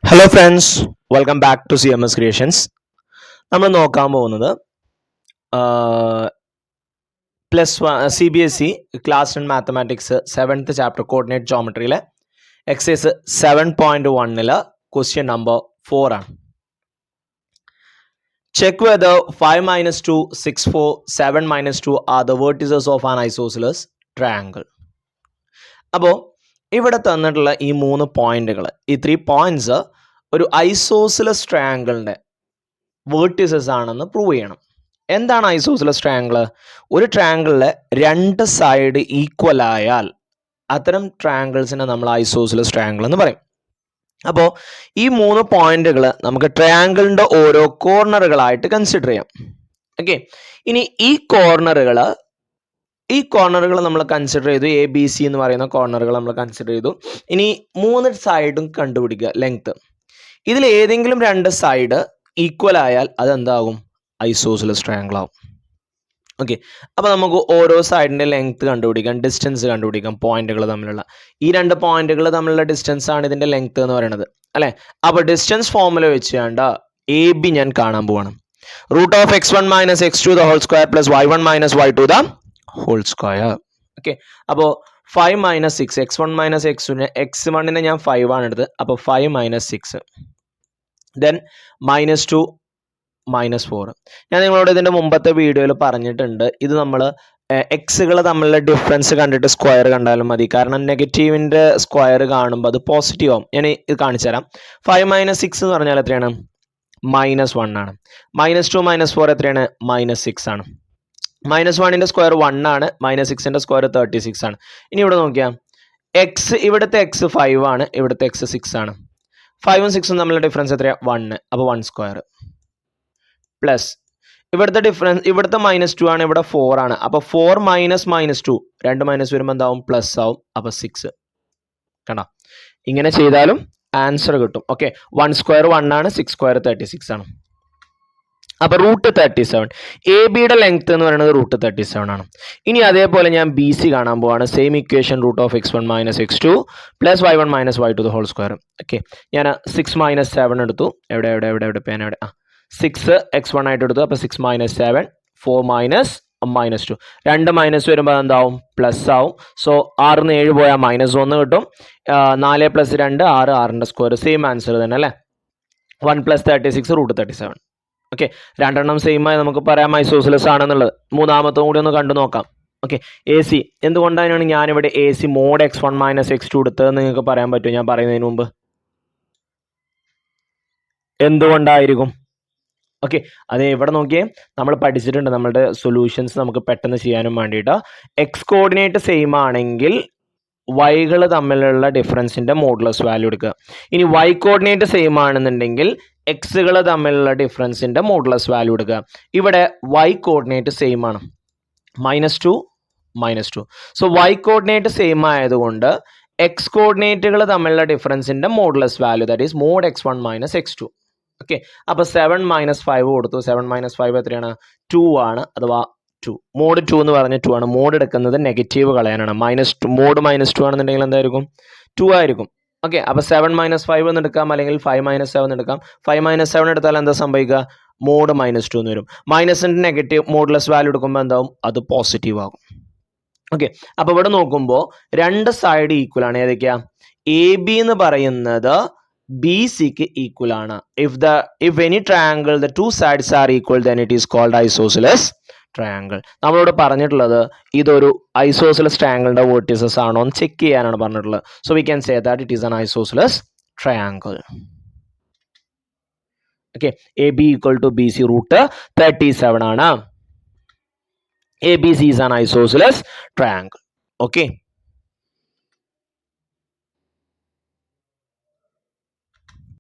Hello friends, welcome back to CMS creations. നമ്മൾ നോക്കാൻ പോകുന്നത് +1 CBSE class 10 mathematics 7th chapter coordinate ജോമെട്രിയിലെ exercise 7.1 question number 4 ആണ്. Check whether 5 - 2, 6, 4, 7 - 2 are the vertices of an isosceles triangle. അപ്പോൾ ഇവിടെ തന്നിട്ടുള്ള ഈ 3 പോയിന്റുകൾ, ഈ 3 പോയിന്റ്സ് ഒരു ഐസോസിലസ് ട്രയാങ്കിളിൻ്റെ വേർട്ടിസസ് ആണെന്ന് പ്രൂവ് ചെയ്യണം. എന്താണ് ഐസോസിലസ് ട്രയാങ്കിൾ? ഒരു ട്രയാങ്കിളിലെ 2 സൈഡ് ഈക്വൽ ആയാൽ അത്തരം ട്രയാങ്കിൾസിനെ നമ്മൾ ഐസോസിലസ് ട്രയാങ്കിൾ എന്ന് പറയും. അപ്പോൾ ഈ 3 പോയിന്റുകൾ നമുക്ക് ട്രയാങ്കിളിൻ്റെ ഓരോ കോർണറുകളായിട്ട് കൺസിഡർ ചെയ്യാം. ഓക്കെ, ഇനി ഈ കോർണറുകൾ നമ്മൾ കൺസിഡർ ചെയ്തു. ABC എന്ന് പറയുന്ന കോർണറുകൾ നമ്മൾ കൺസിഡർ ചെയ്തു. ഇനി 3 സൈഡും കണ്ടുപിടിക്കുക, ലെങ്ത്. ഇതിൽ ഏതെങ്കിലും 2 സൈഡ് ഈക്വൽ ആയാൽ അതെന്താകും? ഐസോസിലസ് ട്രയാങ്കിൾ ആവും. ഓക്കെ, അപ്പോൾ നമുക്ക് ഓരോ സൈഡിൻ്റെ ലെങ്ത് കണ്ടുപിടിക്കാം, ഡിസ്റ്റൻസ് കണ്ടുപിടിക്കാം, പോയിന്റുകൾ തമ്മിലുള്ള. ഈ 2 പോയിന്റുകൾ തമ്മിലുള്ള ഡിസ്റ്റൻസ് ആണ് ഇതിൻ്റെ ലെങ്ത് എന്ന് പറയുന്നത്, അല്ലേ? അപ്പോൾ ഡിസ്റ്റൻസ് ഫോർമുല വെച്ചുകൊണ്ട് AB ഞാൻ കാണാൻ പോവാണ്. √(x1 - x2) the whole square plus y1 - y2 the whole square. Okay, അപ്പോൾ 5 - 6, x1 - x2, x1 ഞാൻ 5 ആണ് എടുത്തത്. അപ്പോൾ 5 - 6, ദെൻ -2 -4. ഞാൻ നിങ്ങളോട് ഇതിൻ്റെ മുമ്പത്തെ വീഡിയോയിൽ പറഞ്ഞിട്ടുണ്ട്, ഇത് നമ്മൾ എക്സുകൾ തമ്മിലുള്ള ഡിഫറൻസ് കണ്ടിട്ട് സ്ക്വയർ കണ്ടാലും മതി. കാരണം നെഗറ്റീവിൻ്റെ സ്ക്വയർ കാണുമ്പോൾ അത് പോസിറ്റീവ് ആവും. ഞാൻ ഇത് കാണിച്ചു തരാം. 5 - 6 എന്ന് പറഞ്ഞാൽ എത്രയാണ്? -1 ആണ്. -2 -4 എത്രയാണ്? -6 ആണ്. -1ൻ്റെ സ്ക്വയർ 1 ആണ്, -6ൻ്റെ സ്ക്വയർ 36 ആണ്. ഇനി ഇവിടെ നോക്കിയാൽ ഇവിടുത്തെ എക്സ് 5 ആണ്, ഇവിടുത്തെ എക്സ് 6 ആണ്. 5ഉം 6ഉം തമ്മിലുള്ള ഡിഫറൻസ് എത്രയാണ്? 1. അപ്പോൾ 1 സ്ക്വയർ പ്ലസ് ഇവിടുത്തെ ഡിഫറൻസ്, ഇവിടുത്തെ -2 ആണ്, ഇവിടെ 4 ആണ്. അപ്പോൾ 4 - -2, 2 മൈനസ് വരുമ്പോൾ എന്താവും? പ്ലസ് ആവും. അപ്പോൾ 6. കണ്ടോ? ഇങ്ങനെ ചെയ്താലും ആൻസർ കിട്ടും. ഓക്കെ, 1 സ്ക്വയർ 1 ആണ്, 6 സ്ക്വയർ 36 ആണ്. അപ്പോൾ √37. ABയുടെ ലെങ്ത് എന്ന് പറയുന്നത് √37 ആണ്. ഇനി അതേപോലെ ഞാൻ BC കാണാൻ പോവാണ്. Same equation, √(x1 - x2) + y1 - y2 the whole square. Okay, ഞാൻ 6 - 7 എടുത്തു. എവിടെ പേന എവിടെ? 6 x1 ആയിട്ട് എടുത്തു. അപ്പോൾ 6 - 7, 4 -2. 2 മൈനസ് വരുമ്പോൾ എന്താവും? പ്ലസ് ആവും. സോ 6 - 7 പോയാൽ -1 കിട്ടും. 4 + 2 6, 6ൻ്റെ സ്ക്വയർ. സെയിം ആൻസർ തന്നെ അല്ലേ? 1 + 36 √37. ഓക്കെ, 2 സെയിം ആയി നമുക്ക് പറയാം ഐസോസിലസ് ആണെന്നുള്ളത്. മൂന്നാമത്തും കൂടി ഒന്ന് കണ്ടു നോക്കാം. ഓക്കെ, AC എന്തുകൊണ്ടാണ് ഞാനിവിടെ AC mod (x1 - x2) എടുത്തത് നിങ്ങൾക്ക് പറയാൻ പറ്റുമോ? ഞാൻ പറയുന്നതിന് മുമ്പ് എന്തുകൊണ്ടായിരിക്കും? ഓക്കെ, അതെ, ഇവിടെ നോക്കിയേ, നമ്മൾ പഠിച്ചിട്ടുണ്ട് നമ്മളുടെ സൊല്യൂഷൻസ് നമുക്ക് പെട്ടെന്ന് ചെയ്യാനും വേണ്ടിയിട്ട്. എക്സ് കോർഡിനേറ്റ് സെയിം ആണെങ്കിൽ വൈകൾ തമ്മിലുള്ള ഡിഫറൻസിൻ്റെ മോഡുലസ് വാല്യൂ എടുക്കുക. ഇനി വൈ കോർഡിനേറ്റ് സെയിം ആണെന്നുണ്ടെങ്കിൽ എക്സുകൾ തമ്മിലുള്ള ഡിഫറൻസിൻ്റെ മോഡുലസ് വാല്യൂ എടുക്കുക. ഇവിടെ വൈ കോർഡിനേറ്റ് സെയിം ആണ്, -2 -2. സോ വൈ കോർഡിനേറ്റ് സെയിം ആയതുകൊണ്ട് എക്സ് കോർഡിനേറ്റുകൾ തമ്മിലുള്ള ഡിഫറൻസിൻ്റെ modulus value, that is mod (x1 - x2). Okay, അപ്പോൾ 7 - 5 കൊടുത്തു. 7 - 5 എത്രയാണ്? 2 ആണ്, അഥവാ 2. mod 2 എന്ന് പറഞ്ഞ 2 ആണ്. മോഡ് എടുക്കുന്നത് നെഗറ്റീവ് കളയാനാണ്. mod -2 ആണെന്നുണ്ടെങ്കിൽ എന്തായിരിക്കും? 2 ആയിരിക്കും. ഓക്കെ, അപ്പോൾ 7 - 5 എന്ന് എടുക്കാം, അല്ലെങ്കിൽ 5 - 7 എടുക്കാം. 5 - 7 എടുത്താൽ എന്താ സംഭവിക്കുക? mod -2 എന്ന് വരും. മൈനസിൻ്റെ നെഗറ്റീവ് മോഡുലസ് വാല്യൂ എടുക്കുമ്പോൾ എന്താവും? അത് പോസിറ്റീവ് ആകും. ഓക്കെ, അപ്പോൾ ഇവിടെ നോക്കുമ്പോൾ 2 സൈഡ് ഈക്വൽ ആണ്. ഏതൊക്കെയാ? AB എന്ന് പറയുന്നത് BCക്ക് ഈക്വൽ ആണ്. If any triangle the 2 sides are equal, then it is called isosceles triangle. നമ്മളോട് പറഞ്ഞിട്ടുള്ളത് ഇതൊരു ഐസോസിലസ് ട്രയാങ്കിളിന്റെ വേർട്ടിസസ് ആണോ എന്ന് ചെക്ക് ചെയ്യാനാണ് പറഞ്ഞിട്ടുള്ളത്. So we can say that it is an isosceles triangle. Okay, AB = BC √37 ആണ്. ABC is an isosceles triangle. Okay.